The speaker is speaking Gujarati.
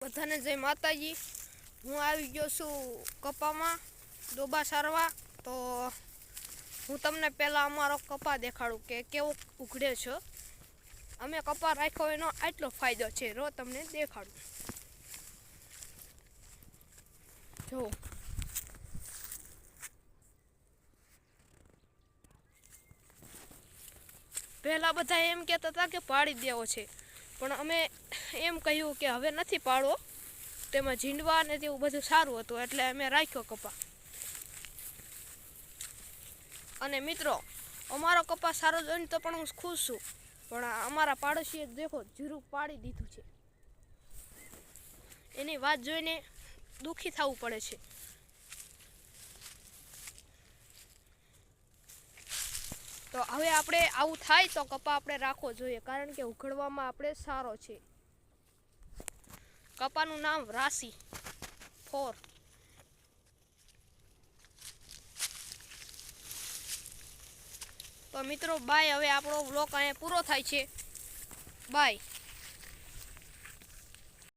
બધાને જય માતાજી। હું આવી ગયો છું કપામાં ડોબા સારવા। તો હું તમને પહેલાં અમારો કપા દેખાડું કે કેવો ઉઘડે છે। અમે કપા રાખ્યો એનો આટલો ફાયદો છે, રો તમને દેખાડું। જો પહેલાં બધા એમ કહેતા હતા કે પાડી દેવો છે, પણ અમે એમ કહ્યું કે હવે નથી પાડવો, તેમાં ઝીંડવા ને તેવું બધું સારું હતું એટલે અમે રાખ્યો કપા। અને મિત્રો, અમારો કપા સારો જોઈને તો પણ હું ખુશ છું, પણ અમારા પાડોશીએ દેખો જીરું પાડી દીધું છે, એની વાત જોઈને દુઃખી થવું પડે છે। તો હવે આપણે આવું થાય તો કપા આપણે રાખવો જોઈએ, કારણ કે ઉઘડવામાં આપણે સારો છે। કપાનું નામ રાશિ 4। તો મિત્રો બાય, હવે આપણો વ્લોગ અહીંયા પૂરો થાય છે, બાય।